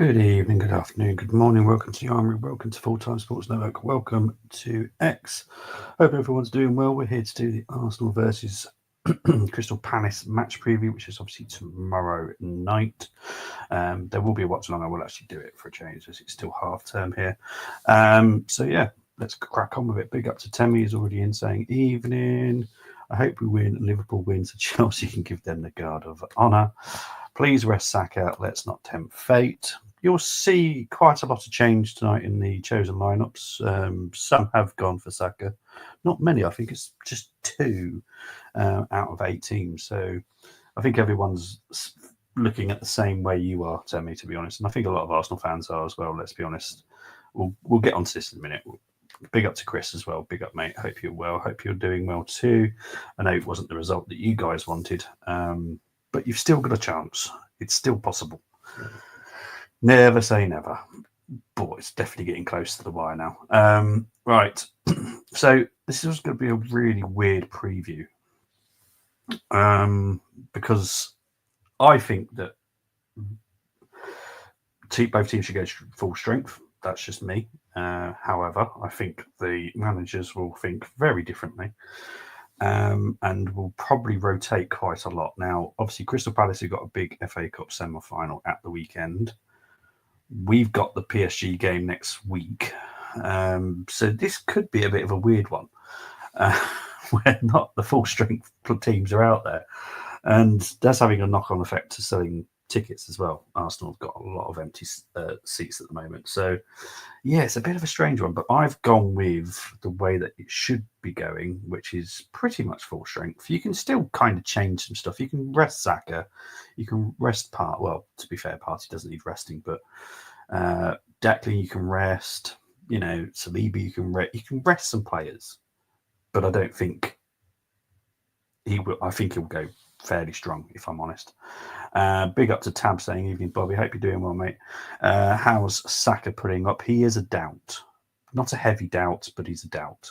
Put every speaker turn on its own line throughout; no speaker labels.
Good evening, good afternoon, good morning. Welcome to the Armory. Welcome to Full Time Sports Network. Welcome to X. Hope everyone's doing well. We're here to do the Arsenal versus Crystal Palace match preview, which is obviously tomorrow night. There will be a watch along. I will actually do it for a change as it's still half term here. So yeah, let's crack on with it. Big up to Temmie, is already in saying evening. I hope we win. Liverpool wins, so Chelsea can give them the guard of honour. Please rest Saka. Let's not tempt fate. You'll see quite a lot of change tonight in the chosen lineups. Some have gone for Saka. Not many. I think it's just two out of 8 teams. So I think everyone's looking at the same way you are, Temmie, to be honest. And I think a lot of Arsenal fans are as well, let's be honest. We'll get onto this in a minute. Big up to Chris as well. Big up, mate. Hope you're well. Hope you're doing well too. I know it wasn't the result that you guys wanted, but you've still got a chance. It's still possible. Never say never. But it's definitely getting close to the wire now. Right. So this is going to be a really weird preview because I think that both teams should go full strength. That's just me. However, I think the managers will think very differently and will probably rotate quite a lot. Now, obviously, Crystal Palace have got a big FA Cup semi-final at the weekend. We've got the PSG game next week. So this could be a bit of a weird one where not the full strength teams are out there. And that's having a knock-on effect to selling tickets as well. Arsenal have got a lot of empty seats at the moment. So, yeah, it's a bit of a strange one, but I've gone with the way that it should be going, which is pretty much full strength. You can still kind of change some stuff. You can rest Saka. You can rest Part. Well, to be fair, Partey doesn't need resting, but Declan you can rest. Saliba you can rest. You can rest some players, but I don't think he will. I think he'll go fairly strong, if I'm honest. Big up to Tab saying, evening, Bobby. Hope you're doing well, mate. How's Saka putting up? He is a doubt. Not a heavy doubt, but he's a doubt.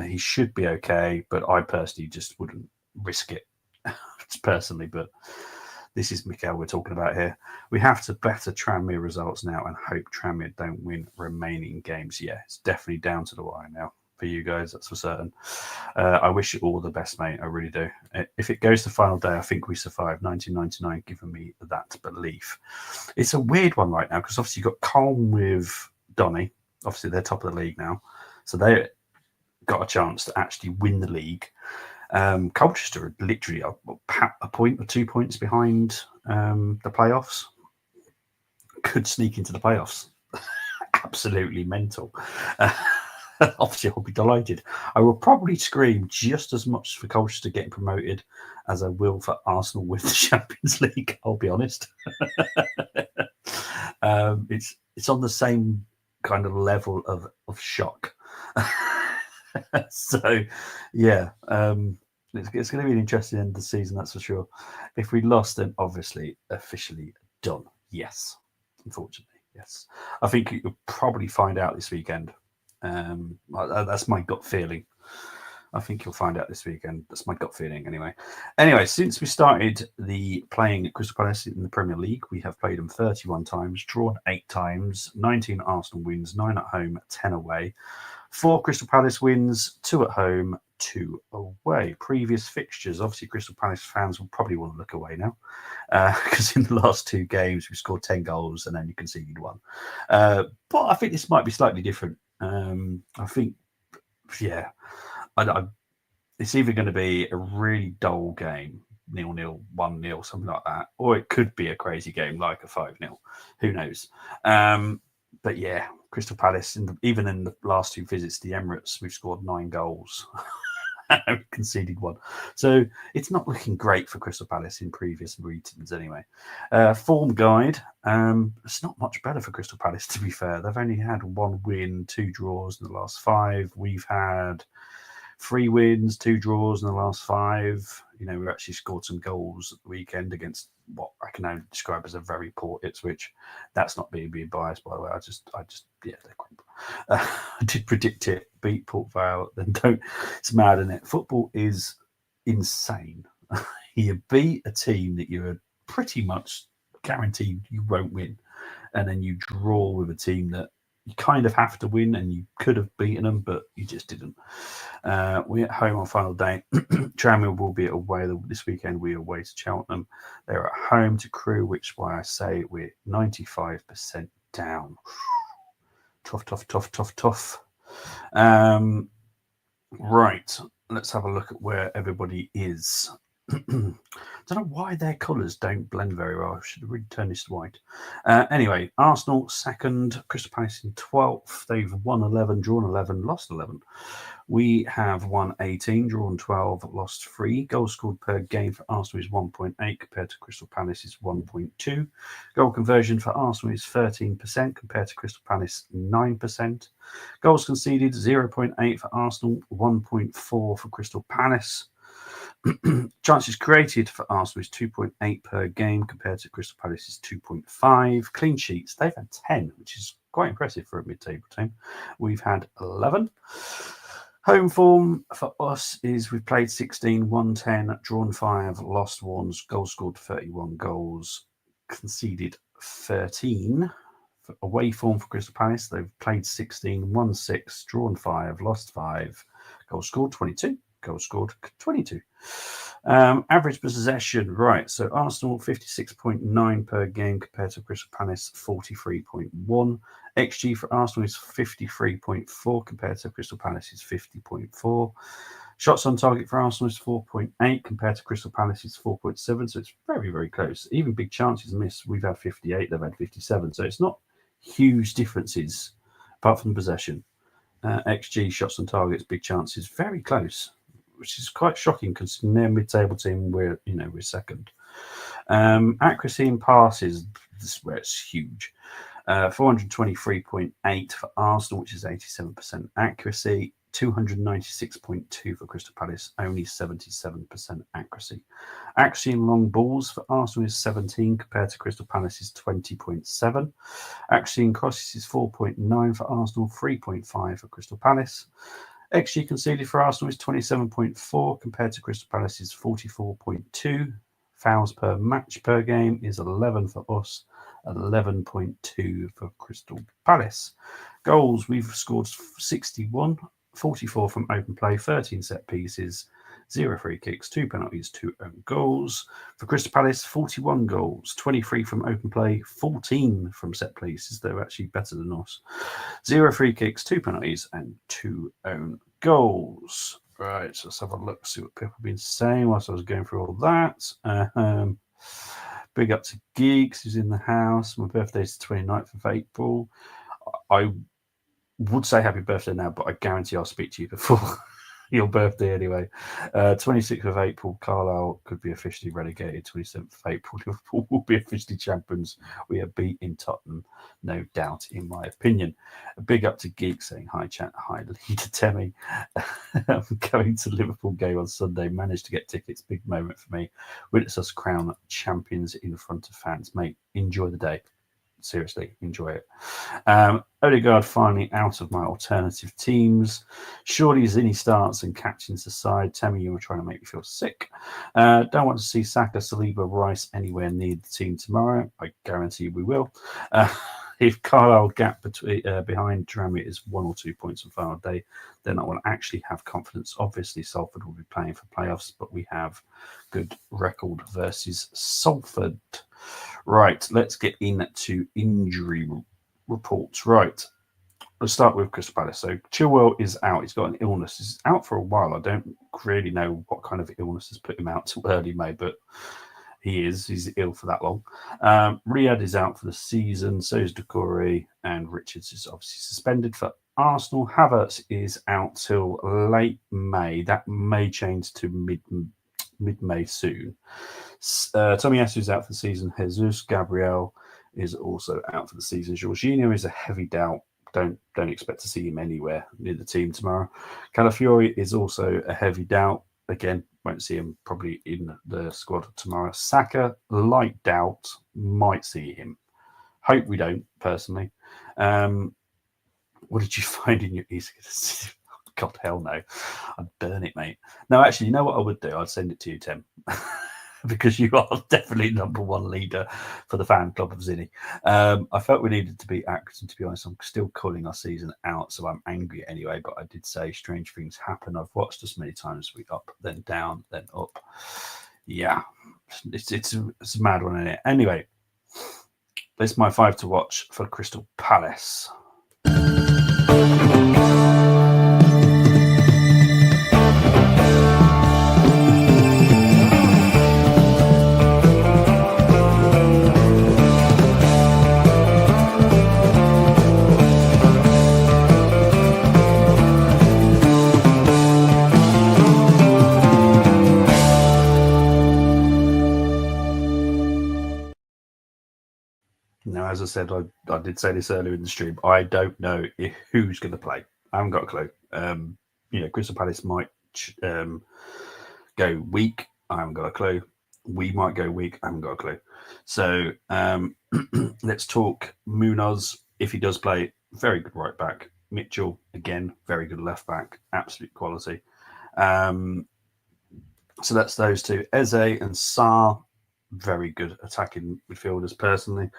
He should be okay, but I personally just wouldn't risk it, personally. But this is Mikel we're talking about here. We have to better Tranmere results now and hope Tranmere don't win remaining games. Yeah, it's definitely down to the wire now. For you guys, that's for certain. I wish you all the best, mate. I really do. If it goes to final day, I think we survive. 1999 giving me that belief. It's a weird one right now because obviously you've got Colm with Donny. Obviously, they're top of the league now. So they got a chance to actually win the league. Colchester are literally a point or 2 points behind the playoffs. Could sneak into the playoffs. Absolutely mental. Obviously, I'll be delighted. I will probably scream just as much for Colchester getting promoted as I will for Arsenal with the Champions League. I'll be honest. It's on the same kind of level of shock. So, yeah, it's going to be an interesting end of the season, that's for sure. If we lost, then obviously officially done. Yes, unfortunately, yes. I think you'll probably find out this weekend. That's my gut feeling. I think you'll find out this weekend. That's my gut feeling, anyway. Anyway, since we started the playing at Crystal Palace in the Premier League, we have played them 31 times, drawn 8 times, 19 Arsenal wins, 9 at home, 10 away. 4 Crystal Palace wins, 2 at home, 2 away. Previous fixtures, obviously, Crystal Palace fans will probably want to look away now because in the last 2 games, we scored 10 goals and then you conceded 1. But I think this might be slightly different. I think, yeah, it's either going to be a really dull game, 0-0, 1-0, something like that, or it could be a crazy game like a 5-0. Who knows? But yeah, Crystal Palace, even in the last 2 visits to the Emirates, we've scored 9 goals. Conceded 1. So it's not looking great for Crystal Palace in previous meetings anyway. Form guide. It's not much better for Crystal Palace, to be fair. They've only had 1 win, 2 draws in the last 5. We've had 3 wins, 2 draws in the last 5. We actually scored some goals at the weekend against what I can only describe as a very poor Ipswich. That's not being biased, by the way. I just, yeah, they're crap. I did predict it. Beat Port Vale, then don't. It's mad, isn't it? Football is insane. You beat a team that you're pretty much guaranteed you won't win, and then you draw with a team that you kind of have to win, and you could have beaten them, but you just didn't. We're at home on final day. Tranmere will be away this weekend. We're away to Cheltenham. They're at home to Crewe, which is why I say we're 95% down. Tough. Right, let's have a look at where everybody is. Don't know why their colours don't blend very well. I should have really turned this to white. Anyway, Arsenal second, Crystal Palace in 12th. They've won 11, drawn 11, lost 11. We have won 18, drawn 12, lost 3. Goals scored per game for Arsenal is 1.8 compared to Crystal Palace is 1.2. Goal conversion for Arsenal is 13% compared to Crystal Palace 9%. Goals conceded 0.8 for Arsenal, 1.4 for Crystal Palace. Chances created for Arsenal is 2.8 per game compared to Crystal Palace's 2.5. Clean sheets, they've had 10, which is quite impressive for a mid-table team. We've had 11. Home form for us is we've played 16, won 10, drawn 5, lost 1, goals scored 31 goals, conceded 13. Away form for Crystal Palace, they've played 16, won 6, drawn 5, lost 5, goals scored 22. Goals scored 22. Average possession, right. So Arsenal 56.9 per game compared to Crystal Palace 43.1. XG for Arsenal is 53.4 compared to Crystal Palace's 50.4. Shots on target for Arsenal is 4.8 compared to Crystal Palace's 4.7. So it's very, very close. Even big chances missed. We've had 58, they've had 57. So it's not huge differences apart from possession. XG, shots on targets, big chances, very close, which is quite shocking because they're mid-table team. We're second. Accuracy in passes, this is where it's huge. 423.8 for Arsenal, which is 87% accuracy. 296.2 for Crystal Palace, only 77% accuracy. Accuracy in long balls for Arsenal is 17 compared to Crystal Palace's 20.7. Accuracy in crosses is 4.9 for Arsenal, 3.5 for Crystal Palace. XG conceded for Arsenal is 27.4 compared to Crystal Palace's 44.2. Fouls per match per game is 11 for us, 11.2 for Crystal Palace. Goals, we've scored 61, 44 from open play, 13 set pieces, 0 free kicks, 2 penalties, 2 own goals. For Crystal Palace, 41 goals, 23 from open play, 14 from set pieces. They're actually better than us. 0 free kicks, 2 penalties, and 2 own goals. Right, so let's have a look, see what people have been saying whilst I was going through all that. Big up to Geeks, who's in the house. My birthday is the 29th of April. I would say happy birthday now, but I guarantee I'll speak to you before your birthday anyway. 26th of April, Carlisle could be officially relegated. 27th of April, Liverpool will be officially champions. We are beating Tottenham, no doubt, in my opinion. A big up to Geek saying hi, chat, hi, leader Temi. I'm going to Liverpool game on Sunday. Managed to get tickets. Big moment for me. Witness us crown champions in front of fans. Mate, enjoy the day. Seriously, enjoy it. Odegaard finally out of my alternative teams. Surely Zinni starts and captains aside. Tell me you were trying to make me feel sick. Don't want to see Saka, Saliba, Rice anywhere near the team tomorrow. I guarantee we will. If Carlisle gap behind Tranmere is 1 or 2 points on final day, then I will actually have confidence. Obviously, Salford will be playing for playoffs, but we have good record versus Salford. Right, let's get into injury reports. Right, let's start with Crystal Palace. So Chilwell is out. He's got an illness. He's out for a while. I don't really know what kind of illness has put him out till early May, but he's ill for that long. Riyad is out for the season. So is Doucouré, and Richards is obviously suspended for Arsenal. Havertz is out till late May. That may change to mid-May soon. Tomiyasu is out for the season. Jesus Gabriel is also out for the season. Jorginho is a heavy doubt. Don't expect to see him anywhere near the team tomorrow. Calafiori is also a heavy doubt. Again, won't see him probably in the squad tomorrow. Saka, light doubt, might see him. Hope we don't, personally. What did you find in your East? God, hell no. I'd burn it, mate. No, actually, you know what I would do? I'd send it to you, Tim. because you are definitely number one leader for the fan club of Zinni. I felt we needed to be active, and to be honest, I'm still calling our season out, so I'm angry anyway. But I did say strange things happen. I've watched us many times. We up, then down, then up. Yeah, it's a mad one, isn't it? Anyway, this is my 5 to watch for Crystal Palace. Now, as I said, I did say this earlier in the stream. I don't know who's going to play. I haven't got a clue. Crystal Palace might go weak. I haven't got a clue. We might go weak. I haven't got a clue. So let's talk Munoz. If he does play, very good right back. Mitchell, again, very good left back. Absolute quality. So that's those two. Eze and Sarr, very good attacking midfielders, personally.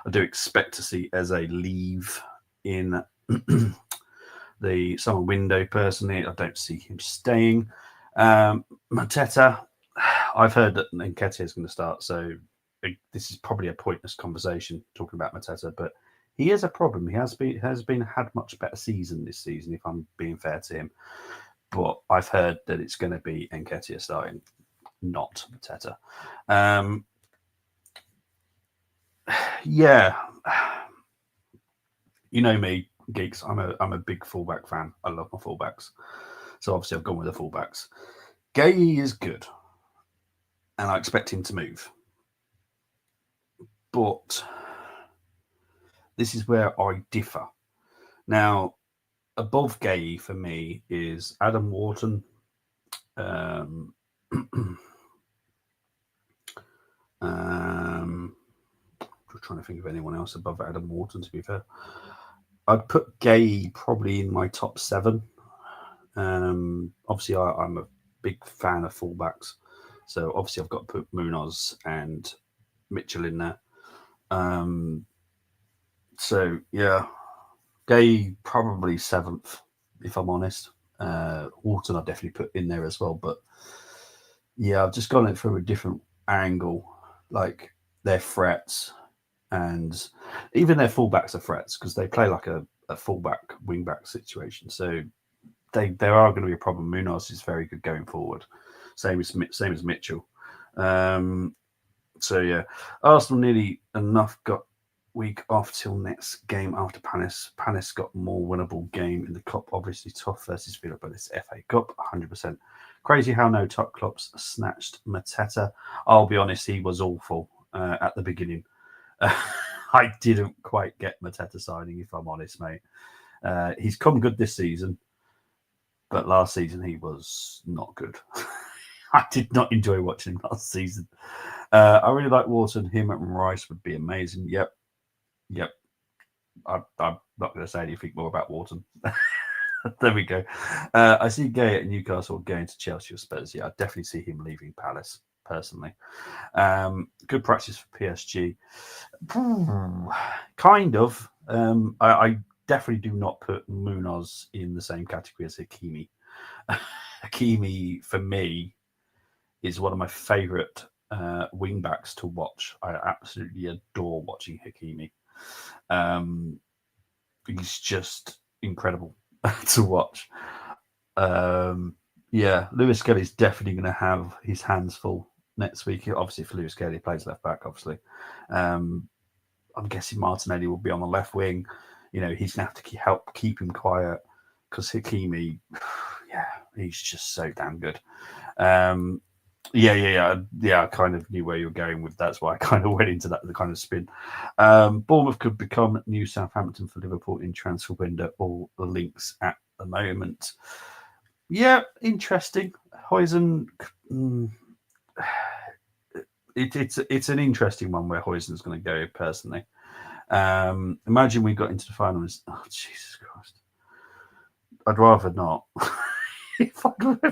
I do expect to see Eze leave in the summer window, personally. I don't see him staying. Mateta, I've heard that Nketiah is going to start, so this is probably a pointless conversation talking about Mateta, but he is a problem. He has had much better season this season, if I'm being fair to him. But I've heard that it's going to be Nketiah starting, not Mateta. Yeah, you know me, geeks. I'm a big fullback fan. I love my fullbacks, so obviously I've gone with the fullbacks. Gueye is good, and I expect him to move, but this is where I differ. Now, above Gueye for me is Adam Wharton. Just trying to think of anyone else above Adam Wharton, to be fair. I'd put Gueye probably in my top 7. Obviously, I'm a big fan of fullbacks. So obviously I've got to put Munoz and Mitchell in there. So yeah, Gueye probably 7th, if I'm honest. Wharton I'd definitely put in there as well. But yeah, I've just gone it from a different angle, like their threats, and even their fullbacks are threats because they play like a fullback wingback situation. So there are going to be a problem. Munoz is very good going forward. Same as Mitchell. So yeah, Arsenal nearly enough got week off till next game after Palace. Palace got more winnable game in the cup. Obviously tough versus Villa, but it's FA Cup, 100%. Crazy how no top clubs snatched Mateta. I'll be honest, he was awful at the beginning. I didn't quite get Mateta signing, if I'm honest, mate. He's come good this season, but last season he was not good. I did not enjoy watching him last season. I really like Wharton. Him and Rice would be amazing. Yep. I'm not going to say anything more about Wharton. There we go. I see Gueye at Newcastle going to Chelsea or Spurs. Yeah, I definitely see him leaving Palace, personally. Good practice for PSG. Kind of. I definitely do not put Munoz in the same category as Hakimi. Hakimi, for me, is one of my favourite wing backs to watch. I absolutely adore watching Hakimi. He's just incredible to watch. Yeah, Lewis Kelly's definitely going to have his hands full next week. Obviously, if Lewis Kelly plays left back, obviously. I'm guessing Martinelli will be on the left wing. You know, he's going to have to help keep him quiet because Hakimi, yeah, he's just so damn good. Yeah. I kind of knew where you were going with that. That's why I kind of went into that the kind of spin. Bournemouth could become new Southampton for Liverpool in transfer window. All the links at the moment. Yeah, interesting. Huijsen. It's an interesting one where Huijsen's going to go. Personally, imagine we got into the finals. Oh Jesus Christ! I'd rather not. If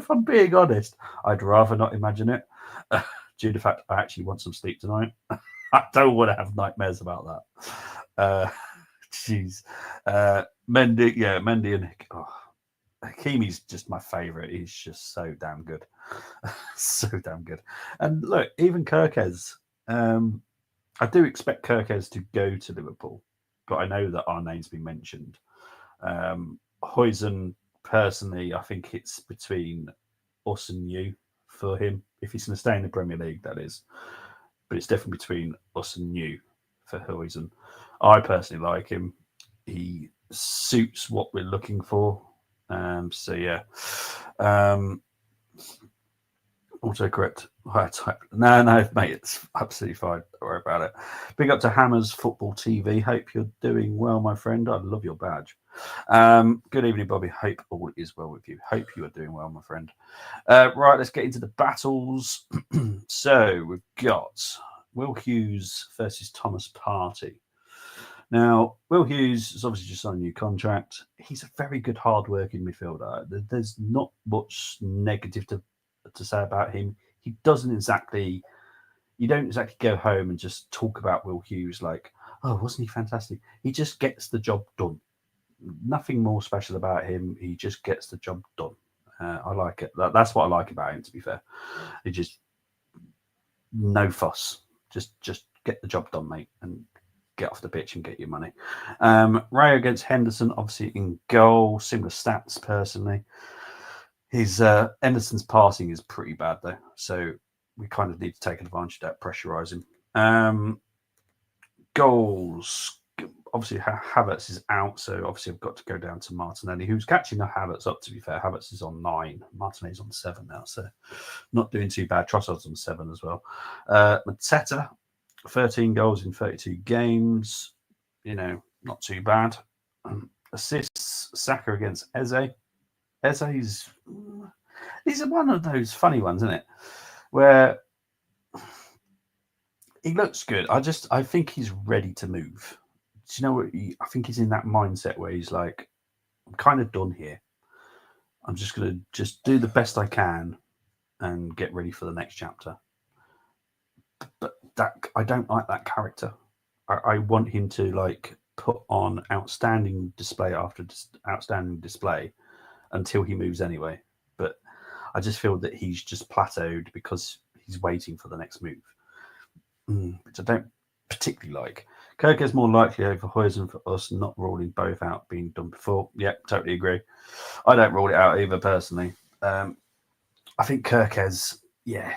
I'm being honest, I'd rather not imagine it. due to the fact I actually want some sleep tonight. I don't want to have nightmares about that. Jeez. Mendy and Hakimi's just my favourite. He's just so damn good. So damn good. And look, even Kirkez. I do expect Kirkez to go to Liverpool, but I know that our name's been mentioned. Huijsen, personally, I think it's between us and you for him. If he's going to stay in the Premier League, that is. But it's definitely between us and you for Huijsen. I personally like him. He suits what we're looking for. So yeah. Autocorrect. No, mate, it's absolutely fine. Don't worry about it. Big up to Hammers Football TV. Hope you're doing well, my friend. I love your badge. Good evening, Bobby. Hope all is well with you. Hope you are doing well, my friend. Right, let's get into the battles. So we've got Will Hughes versus Thomas Partey. Now, Will Hughes has obviously just signed a new contract. He's a very good, hard-working midfielder. There's not much negative to say about him. He doesn't exactly, you don't exactly go home and just talk about Will Hughes like, oh, wasn't he fantastic? He just gets the job done. Nothing more special about him. He just gets the job done. I like it. That's what I like about him, to be fair. He just, no fuss. Just get the job done, mate, and get off the pitch and get your money. Ray against Henderson, obviously in goal. Similar stats, personally. His Henderson's passing is pretty bad though, so we kind of need to take advantage of that, pressurise him. Goals, obviously Havertz is out, so obviously I've got to go down to Martinelli, who's catching the Havertz up. To be fair, Havertz is on 9, Martinelli's on 7 now, so not doing too bad. Trossard's on 7 as well. Mateta, 13 goals in 32 games, not too bad. Assists, Saka against Eze. Eze's, he's one of those funny ones, isn't it? Where he looks good. I think he's ready to move. Do you know what? I think he's in that mindset where he's like, I'm kind of done here. I'm just going to do the best I can and get ready for the next chapter. But I don't like that character. I want him to put on outstanding display after outstanding display until he moves anyway. But I just feel that he's just plateaued because he's waiting for the next move, which I don't particularly like. Kirk is more likely over Huijsen for us, not ruling both out being done before. Yep, totally agree. I don't rule it out either, personally. I think Kirkez,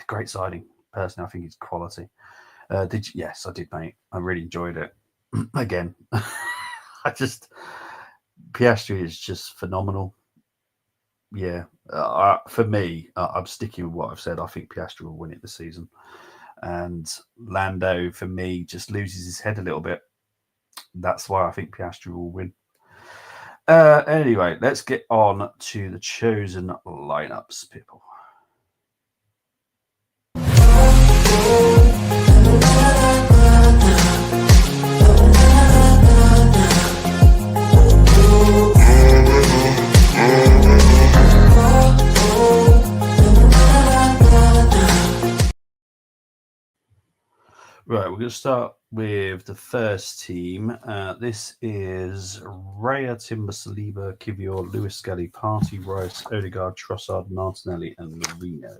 great signing. Personally, I think he's quality. Yes, I did, mate. I really enjoyed it. Again, Piastri is just phenomenal. Yeah, for me, I'm sticking with what I've said. I think Piastri will win it this season. And Lando, for me, just loses his head a little bit. That's why I think Piastri will win. Anyway, let's get on to the chosen lineups, people. Right, we're going to start with the first team. This is Raya, Timber, Saliba, Kivior, Lewis Skelly, Partey, Rice, Odegaard, Trossard, Martinelli, and Marino.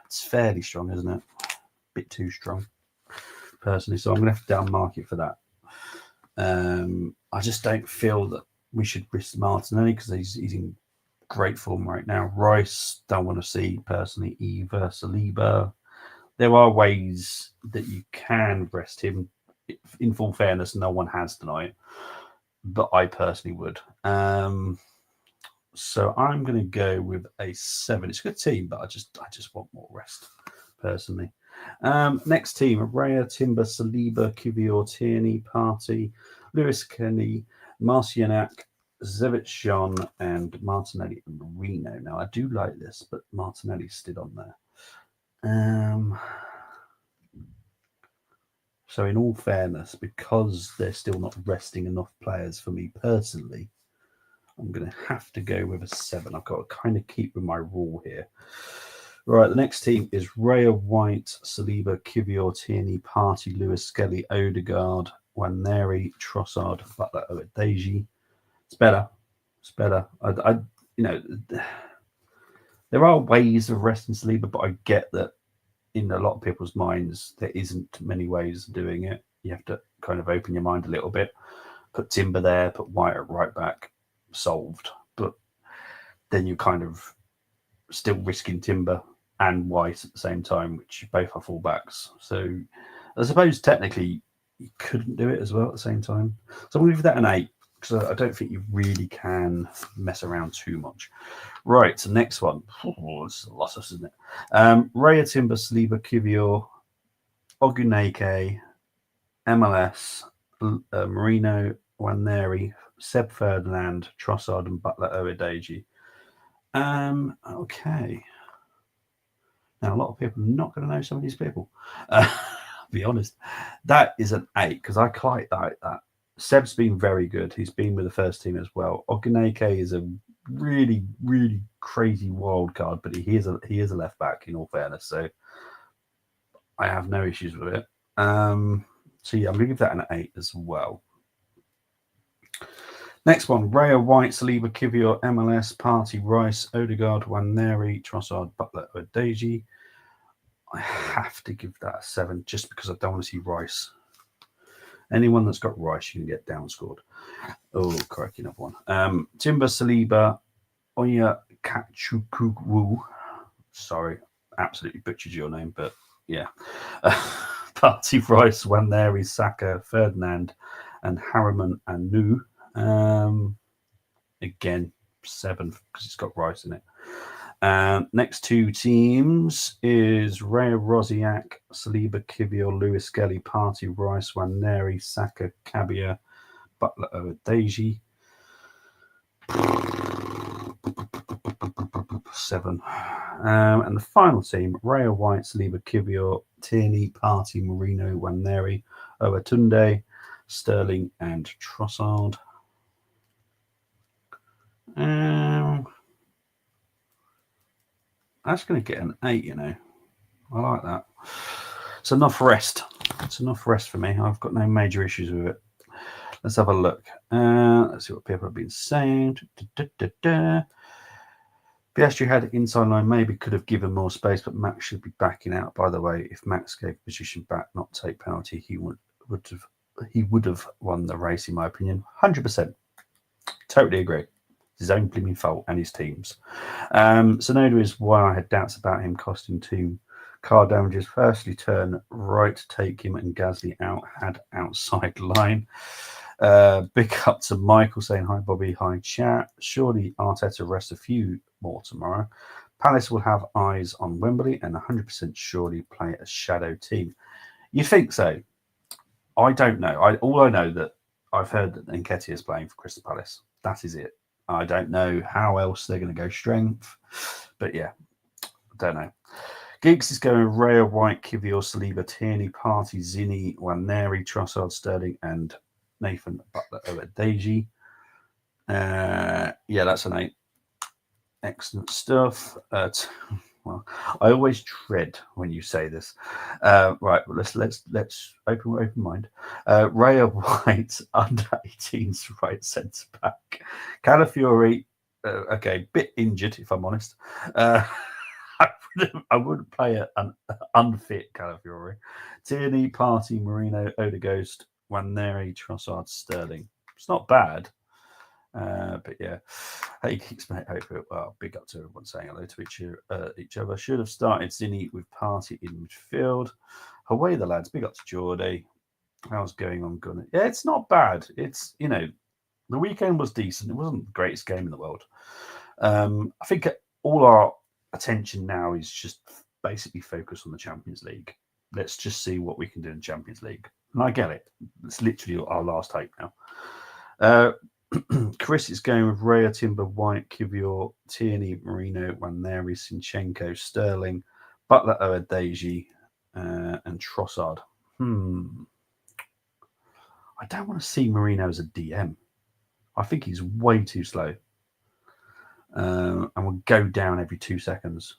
It's fairly strong, isn't it? A bit too strong, personally. So I'm going to have to downmark it for that. I just don't feel that we should risk Martinelli because he's in great form right now. Rice, don't want to see, personally, either. Saliba. There are ways that you can rest him. In full fairness, no one has tonight, but I personally would. So I'm going to go with a 7. It's a good team, but I just want more rest, personally. Next team: Raya, Timber, Saliba, Kivior, Tierney, Partey, Lewis Kenny, Marcianac, Zevich, and Martinelli and Marino. Now I do like this, but Martinelli's still on there. So in all fairness, because they're still not resting enough players for me personally, I'm going to have to go with a 7. I've got to kind of keep with my rule here. Right, the next team is Raya White, Saliba, Kivior, Tierney, Partey, Lewis, Skelly, Odegaard, Waneri, Trossard, Butler, Odeji. It's better. It's better. You know, there are ways of resting Saliba, but I get that in a lot of people's minds there isn't many ways of doing it. You have to kind of open your mind a little bit. Put Timber there, put White at right back, solved. But then you're kind of still risking Timber and White at the same time, which both are fullbacks. So I suppose technically you couldn't do it as well at the same time. So I'm going to give that an 8 because I don't think you really can mess around too much. Right, so next one. Oh, it's a lot of us, isn't it? Raya, Timber, Saliba, Kivior, Oguneke, MLS, Marino, Waneri, Seb Ferdinand, Trossard, and Butler Oedeji. Okay. Now, a lot of people are not going to know some of these people. I'll be honest. That is an 8 because I quite like that. Seb's been very good. He's been with the first team as well. Oguneke is a really, really crazy wild card, but he is a left back in all fairness. So I have no issues with it. So yeah, I'm going to give that an 8 as well. Next one, Raya, White, Saliba, Kivior, MLS, Partey, Rice, Odegaard, Waneri, Trossard, Butler, Odeji. I have to give that a 7 just because I don't want to see Rice. Anyone that's got Rice, you can get downscored. Oh, cracking another one. Timber, Saliba, Onya Kachukwu. Sorry, absolutely butchered your name, but yeah. Partey, Rice, Waneri, Saka, Ferdinand, and Harriman and Nu. Again, 7 because it's got Rice in it. Next two teams is Raya, Rosiak, Saliba, Kivior, Lewis, Skelly, Partey, Rice, Waneri, Saka, Kabia, Butler, Oedeji. 7. And the final team, Raya, White, Saliba, Kivior, Tierney, Partey, Marino, Waneri, Owatunde, Sterling, and Trossard. That's going to get an 8, you know. I like that. It's enough rest. It's enough rest for me. I've got no major issues with it. Let's have a look. Let's see what people have been saying. Piastri had inside line, maybe could have given more space, but Max should be backing out. By the way, if Max gave position back, not take penalty, he would have won the race, in my opinion. 100%. Totally agree. His own blooming fault and his team's. Sonoda is why I had doubts about him costing 2 car damages. Firstly, turn right, take him, and Gasly had outside line. Big up to Michael saying, hi, Bobby, hi, chat. Surely Arteta rests a few more tomorrow. Palace will have eyes on Wembley and 100% surely play a shadow team. You think so? I don't know. All I know that I've heard that Nketiah is playing for Crystal Palace. That is it. I don't know how else they're going to go strength. But yeah, I don't know. Giggs is going Raya, White, Kivior, Saliba, Tierney, Partey, Zinni, Waneri, Trossard, Sterling, and Nathan Butler Oedeji. Yeah, that's an 8. Excellent stuff. Well, I always dread when you say this. Right, let's open mind. Raya White, under 18s, right centre back. Calafiori, okay, bit injured if I'm honest. I wouldn't play an unfit Calafiori. Tierney, Partey, Marino, Odegaard, Waneri, Trossard, Sterling. It's not bad. But yeah, hey, keeps mate. Well, big up to everyone saying hello to each other. Should have started Zinni with Partey in midfield. Away the lads. Big up to Geordie. How's going on, Gunner? Yeah, it's not bad. It's, you know, the weekend was decent. It wasn't the greatest game in the world. I think all our attention now is just basically focused on the Champions League. Let's just see what we can do in Champions League. And I get it. It's literally our last hope now. Chris is going with Raya, Timber, White, Kivior, Tierney, Marino, Waneri, Sinchenko, Sterling, Butler, Oedeji, and Trossard. I don't want to see Marino as a DM. I think he's way too slow. And will go down every 2 seconds.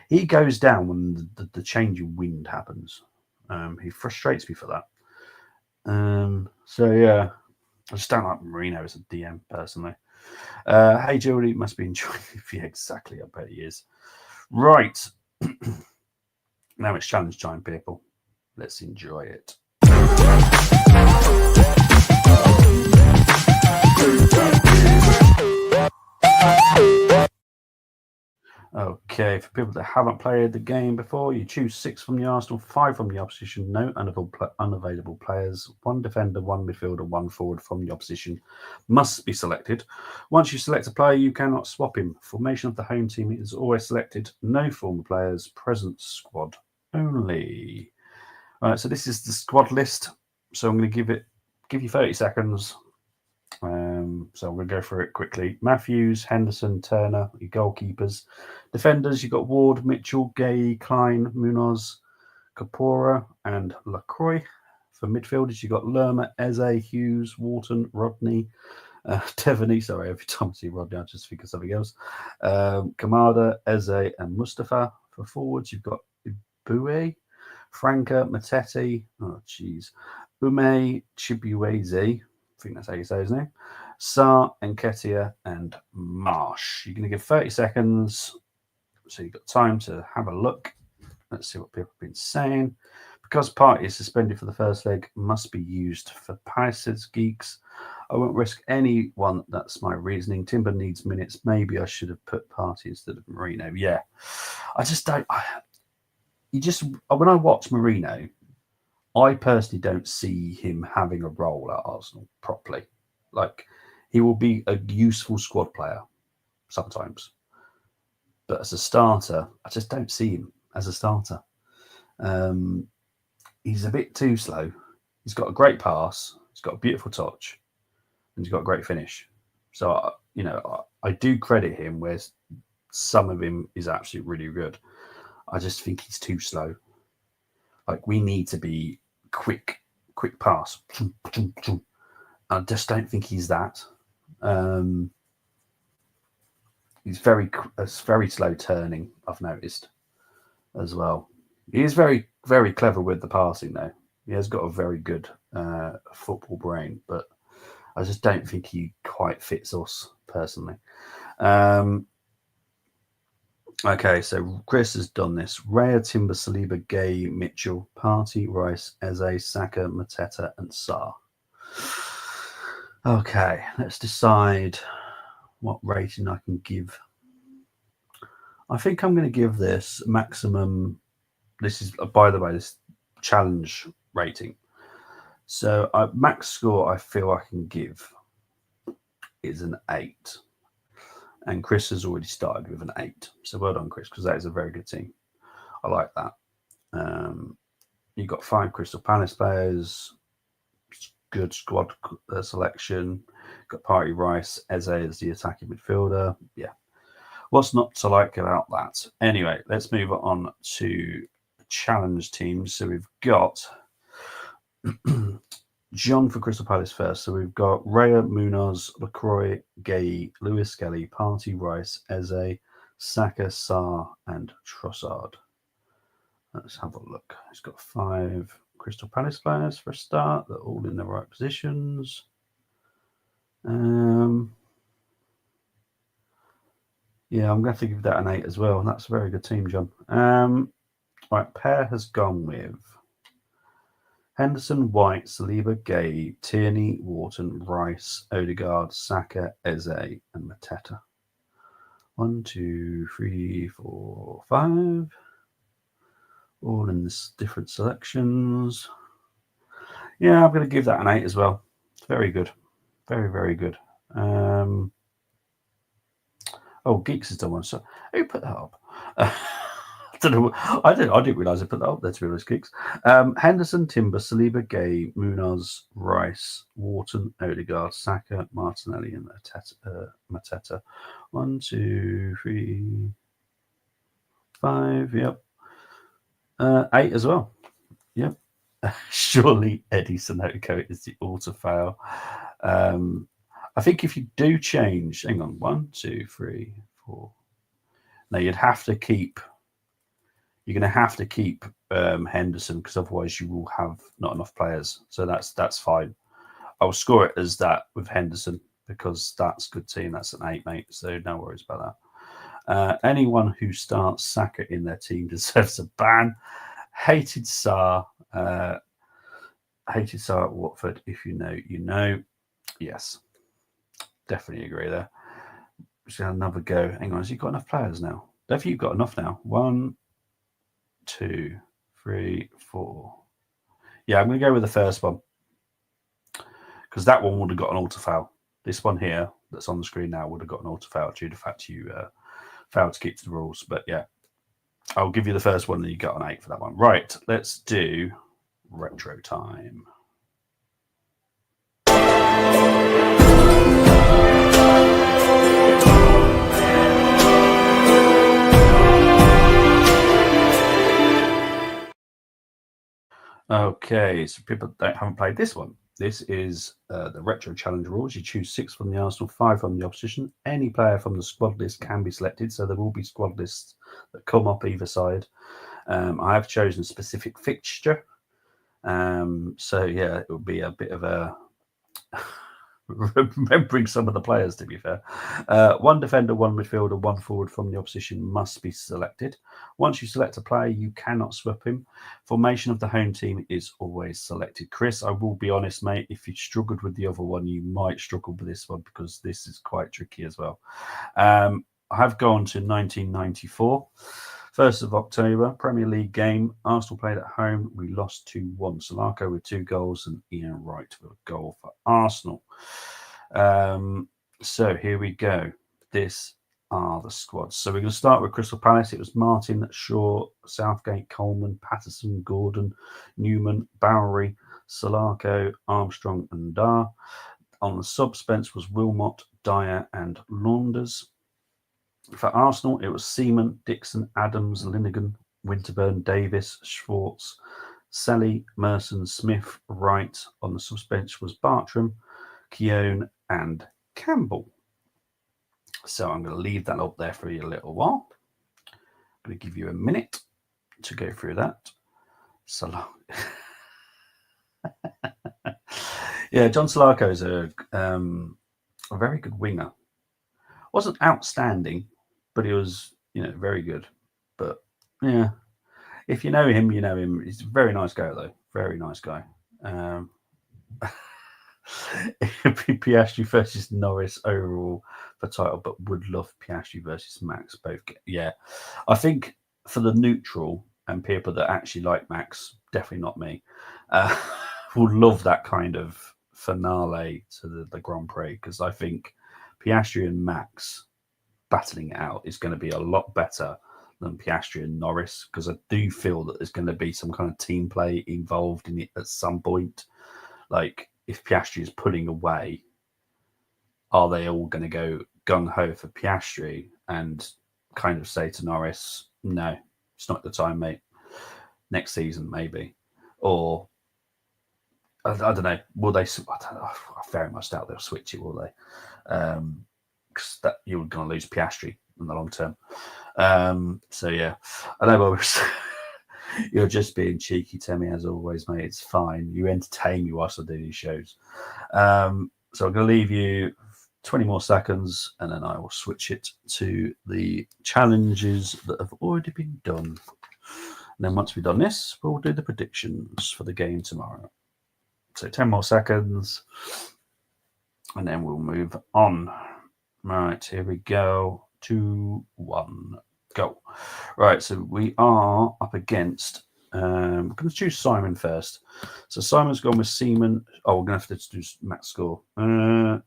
He goes down when the change in wind happens. He frustrates me for that. So yeah, I just don't like Marino as a DM personally. Hey Julie, must be enjoying it. Yeah, exactly. I bet he is. Right. Now it's challenge time, people. Let's enjoy it. Okay, for people that haven't played the game before, you choose 6 from the Arsenal, 5 from the opposition, no unavailable players, 1 defender, 1 midfielder, 1 forward from the opposition must be selected. Once you select a player, you cannot swap him. Formation of the home team is always selected, no former players, present squad only. All right, so this is the squad list. So I'm going to give you 30 seconds. So I'm going to go through it quickly. Matthews, Henderson, Turner, your goalkeepers. Defenders, you've got Ward, Mitchell, Gay, Klein, Munoz, Kapora, and Lacroix. For midfielders, you've got Lerma, Eze, Hughes, Wharton, Rodney, Devaney. Sorry, every time I see Rodney, I just think of something else. Kamada, Eze, and Mustafa. For forwards, you've got Ibue, Franca, Matete, Ume, Chibueze. I think that's how you say his name. Sarr, Nketiah, and Marsh. You're going to give 30 seconds, so you've got time to have a look. Let's see what people have been saying. Because Partey is suspended for the first leg, must be used for Paris Geeks. I won't risk anyone. That's my reasoning. Timber needs minutes. Maybe I should have put Partey instead of Marino. Yeah, I just don't. When I watch Marino, I personally don't see him having a role at Arsenal properly. Like, he will be a useful squad player sometimes, but as a starter, I just don't see him as a starter. He's a bit too slow. He's got a great pass. He's got a beautiful touch, and he's got a great finish. So I do credit him where some of him is actually really good. I just think he's too slow. Like, we need to be quick pass. I just don't think he's that. He's very slow turning, I've noticed as well. He is very, very clever with the passing, though. He has got a very good football brain, but I just don't think he quite fits us personally. Okay, so Chris has done this. Raya, Timber, Saliba, Gay, Mitchell, Partey, Rice, Eze, Saka, Mateta, and Sarr. Okay, let's decide what rating I can give. I think I'm going to give this maximum. This is, by the way, this challenge rating. So max score I feel I can give is an 8. And Chris has already started with an 8. So well done, Chris, because that is a very good team. I like that. You've got 5 Crystal Palace players, good squad selection. Got Partey, Rice, Eze as the attacking midfielder. Yeah. What's not to like about that? Anyway, let's move on to challenge teams. So we've got John for Crystal Palace first. So we've got Raya, Munoz, Lacroix, Gay, Lewis Skelly, Partey, Rice, Eze, Saka, Sarr, and Trossard. Let's have a look. He's got 5 Crystal Palace players for a start. They're all in the right positions. Yeah, I'm going to have to give that an 8 as well. That's a very good team, John. Right, pair has gone with Henderson, White, Saliba, Gay, Tierney, Wharton, Rice, Odegaard, Saka, Eze, and Mateta. 1, 2, 3, 4, 5. All in this different selections. Yeah, I'm going to give that an 8 as well. It's very good. Very, very good. Geeks has done one. So who put that up? I don't know. I didn't realise I put that up there, to be honest, Geeks. Henderson, Timber, Saliba, Gay, Munoz, Rice, Wharton, Odegaard, Saka, Martinelli, and Mateta. 1, 2, 3, 5. Yep. 8 as well. Yep. Surely Eddie Sonoko is the auto fail. I think if you do change, hang on, 1, 2, 3, 4. Now you'd have to keep you're going to have to keep Henderson because otherwise you will have not enough players. So that's fine. I'll score it as that with Henderson because that's a good team. That's an 8, mate. So no worries about that. Anyone who starts Saka in their team deserves a ban. Hated Sarr at Watford. If you know, you know. Yes, definitely agree there. Just have another go. Hang on, has he got enough players now? Definitely, you've got enough now. 1, 2, 3, 4. Yeah, I'm going to go with the first one because that one would have got an auto foul. This one here that's on the screen now would have got an auto foul due to the fact you failed to keep to the rules. But yeah, I'll give you the first one and you got an 8 for that one. Right, let's do retro time. Okay, so people haven't played this one. This is the Retro Challenge rules. You choose 6 from the Arsenal, 5 from the opposition. Any player from the squad list can be selected, so there will be squad lists that come up either side. I have chosen a specific fixture. So, yeah, it will be a bit of a... remembering some of the players, to be fair. 1 defender, 1 midfielder, 1 forward from the opposition must be selected. Once you select a player, you cannot swap him. Formation of the home team is always selected. Chris, I will be honest, mate, if you struggled with the other one, you might struggle with this one because this is quite tricky as well. I have gone to 1994. 1st of October, Premier League game. Arsenal played at home. We lost 2-1. Salako with 2 goals and Ian Wright with a goal for Arsenal. So here we go. This are the squads. So we're going to start with Crystal Palace. It was Martin, Shaw, Southgate, Coleman, Patterson, Gordon, Newman, Bowery, Salako, Armstrong and Dar. On the sub-bench was Wilmot, Dyer and Launders. For Arsenal, it was Seaman, Dixon, Adams, Linnigan, Winterburn, Davis, Schwartz, Selly, Merson, Smith, Wright. On the sub-bench was Bartram, Keown and Campbell. So I'm going to leave that up there for you a little while. I'm going to give you a minute to go through that. Yeah, John Salako is a very good winger. Wasn't outstanding, but he was, very good. But yeah, if you know him, you know him. He's a very nice guy, though. Very nice guy. It would be Piastri versus Norris overall for title, but would love Piastri versus Max. Both, yeah. I think for the neutral and people that actually like Max, definitely not me, will love that kind of finale to the Grand Prix because I think Piastri and Max battling it out is going to be a lot better than Piastri and Norris because I do feel that there's going to be some kind of team play involved in it at some point. Like if Piastri is pulling away, are they all going to go gung-ho for Piastri and kind of say to Norris, no, it's not the time, mate. Next season, maybe. Or, I don't know, will they? I very much doubt they'll switch it, will they? Because you're going to lose Piastri in the long term. So, yeah. I know, you're just being cheeky, Temi, as always, mate. It's fine. You entertain me whilst I do these shows. So I'm going to leave you 20 more seconds and then I will switch it to the challenges that have already been done. And then once we've done this, we'll do the predictions for the game tomorrow. So 10 more seconds and then we'll move on. Right, here we go. 2, 1, go. Right, so we are up against... I'm going to choose Simon first. So Simon's gone with Seaman. Oh, we're going to have to do max score. I'm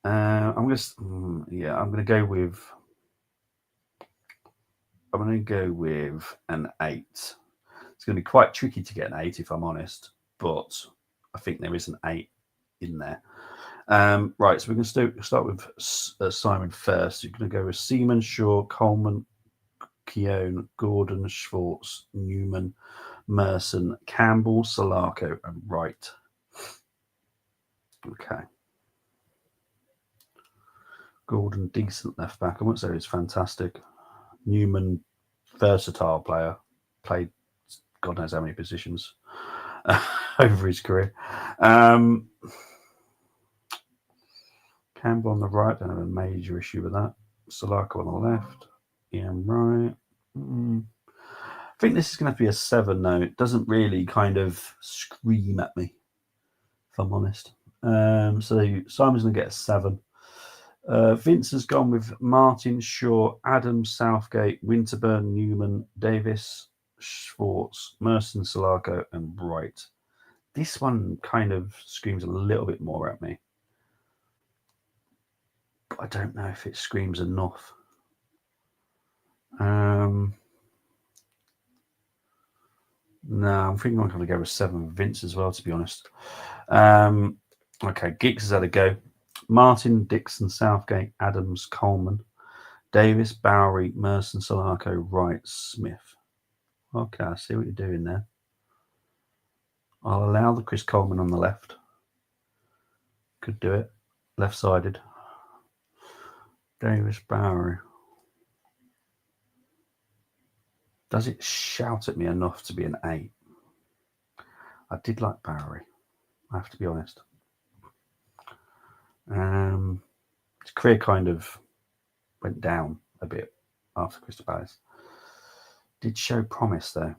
going to go with... I'm going to go with an 8. It's going to be quite tricky to get an 8, if I'm honest, but I think there is an 8 in there. Right, so we're going to start with Simon first. You're going to go with Seaman, Shaw, Coleman, Keown, Gordon, Schwartz, Newman, Merson, Campbell, Salako, and Wright. Okay. Gordon, decent left back. I wouldn't say he's fantastic. Newman, versatile player. Played God knows how many positions over his career. Campbell on the right, don't have a major issue with that. Salako on the left. Ian right. I think this is going to be a 7, though. It doesn't really kind of scream at me, if I'm honest. So Simon's going to get a 7. Vince has gone with Martin, Shaw, Adams, Southgate, Winterburn, Newman, Davis, Schwartz, Merson, Salako, and Bright. This one kind of screams a little bit more at me. But I don't know if it screams enough. No, I'm thinking I'm going to go with 7 with Vince as well, to be honest. Okay, Giggs has had a go. Martin, Dixon, Southgate, Adams, Coleman, Davis, Bowery, Merson, Salako, Wright, Smith. Okay, I see what you're doing there. I'll allow the Chris Coleman on the left. Could do it. Left-sided. Davis, Bowery. Does it shout at me enough to be an 8? I did like Bowery, I have to be honest. His career kind of went down a bit after Crystal Palace. Did show promise, though.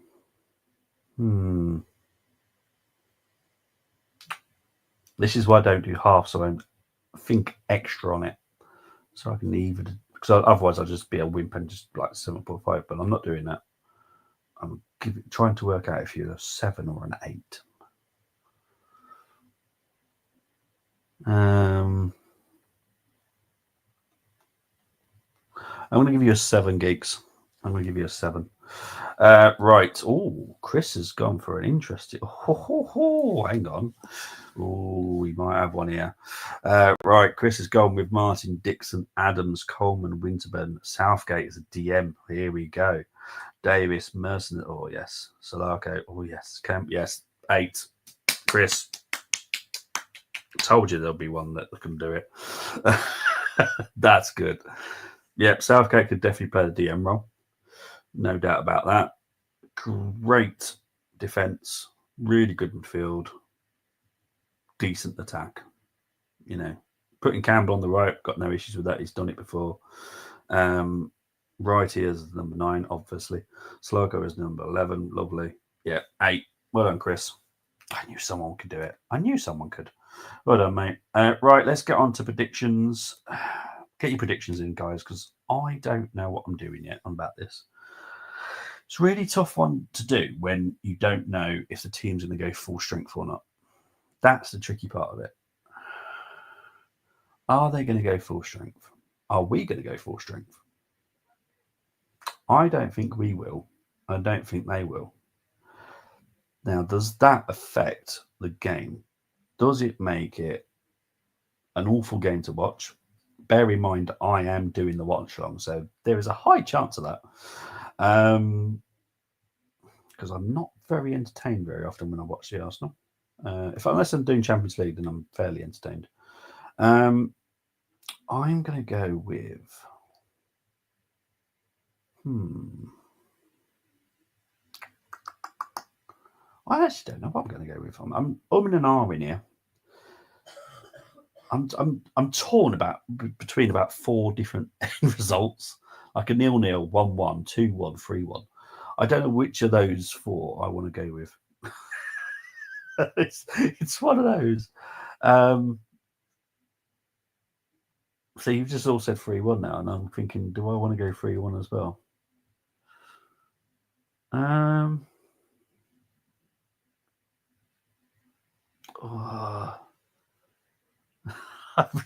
This is why I don't do half, so I think extra on it. So I can even, because otherwise I'll just be a wimp and just like 7.5, but I'm not doing that. I'm trying to work out if you're a 7 or an 8. I'm going to give you a 7, Geeks. I'm going to give you a 7. Right. Oh, Chris has gone for an interesting. Hang on. Oh, we might have one here. Right. Chris has gone with Martin, Dixon, Adams, Coleman, Winterburn, Southgate as a DM. Here we go. Davis, Merson. Oh, yes. Salako. Oh, yes. Camp. Yes. 8. Chris. Told you there'll be one that can do it. That's good. Yep. Southgate could definitely play the DM role. No doubt about that. Great defence, really good midfield, decent attack. You know, putting Campbell on the right, got no issues with that. He's done it before. Right here is number 9, obviously. Salako is number 11. Lovely. Yeah, 8. Well done, Chris. I knew someone could do it. I knew someone could. Well done, mate. Right, let's get on to predictions. Get your predictions in, guys, because I don't know what I'm doing yet about this. It's a really tough one to do when you don't know if the team's going to go full strength or not. That's the tricky part of it. Are they going to go full strength? Are we going to go full strength? I don't think we will. I don't think they will. Now, does that affect the game? Does it make it an awful game to watch? Bear in mind, I am doing the watch along, so there is a high chance of that. Because I'm not very entertained very often when I watch the Arsenal. Unless I'm doing Champions League, then I'm fairly entertained. I'm going to go with. I actually don't know what I'm going to go with. I'm umming and ahhing here. I'm torn between about 4 different results, like a 0-0, 1-1, 2-1, 3-1. I don't know which of those 4 I want to go with. it's one of those. So you've just all said 3-1 now, and I'm thinking, do I want to go 3-1 as well?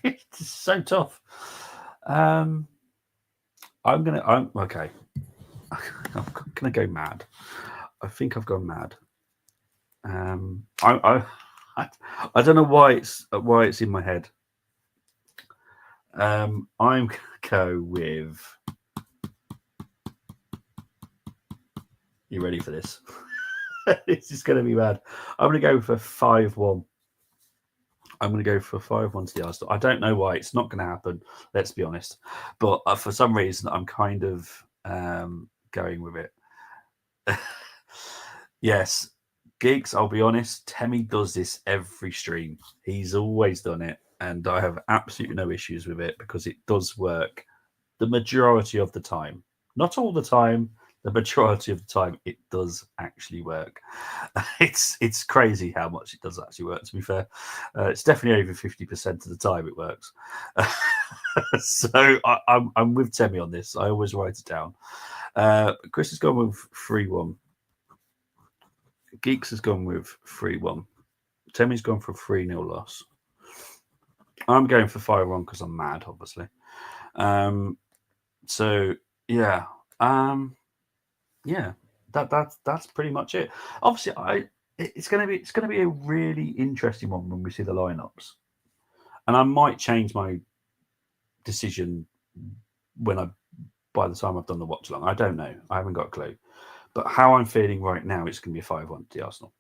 It's so tough. I'm okay. I'm gonna go mad. I think I've gone mad. I don't know why it's in my head. I'm gonna go with. You ready for this? This is gonna be bad. I'm gonna go for 5-1. I'm going to go for 5-1 to the Arsenal. I don't know why. It's not going to happen, let's be honest. But for some reason, I'm kind of going with it. Yes, Geeks, I'll be honest, Temi does this every stream. He's always done it. And I have absolutely no issues with it because it does work the majority of the time. Not all the time, the majority of the time, it does actually work. It's crazy how much it does actually work, to be fair. It's definitely over 50% of the time it works. So I'm with Temi on this. I always write it down. Chris has gone with 3-1. Geeks has gone with 3-1. Temi's gone for a 3-0 loss. I'm going for 5-1 because I'm mad, obviously. So yeah, yeah, that's pretty much it. Obviously, it's gonna be a really interesting one when we see the lineups, and I might change my decision by the time I've done the watch along. I don't know. I haven't got a clue. But how I'm feeling right now, it's going to be a 5-1 to the Arsenal.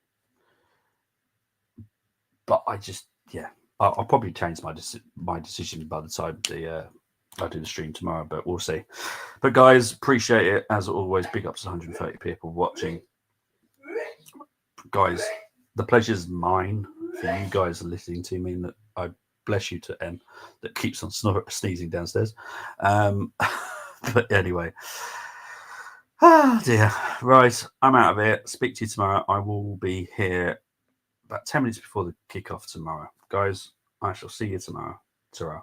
But I'll probably change my decision by the time I do the stream tomorrow. But we'll see. But guys, appreciate it as always. Big ups to 130 people watching. Guys, the pleasure's mine for you guys listening to me, and that I bless you to M that keeps on sneezing downstairs. But anyway. Oh dear. Right, I'm out of here. Speak to you tomorrow. I will be here about 10 minutes before the kickoff tomorrow. Guys, I shall see you tomorrow. Ta-ra.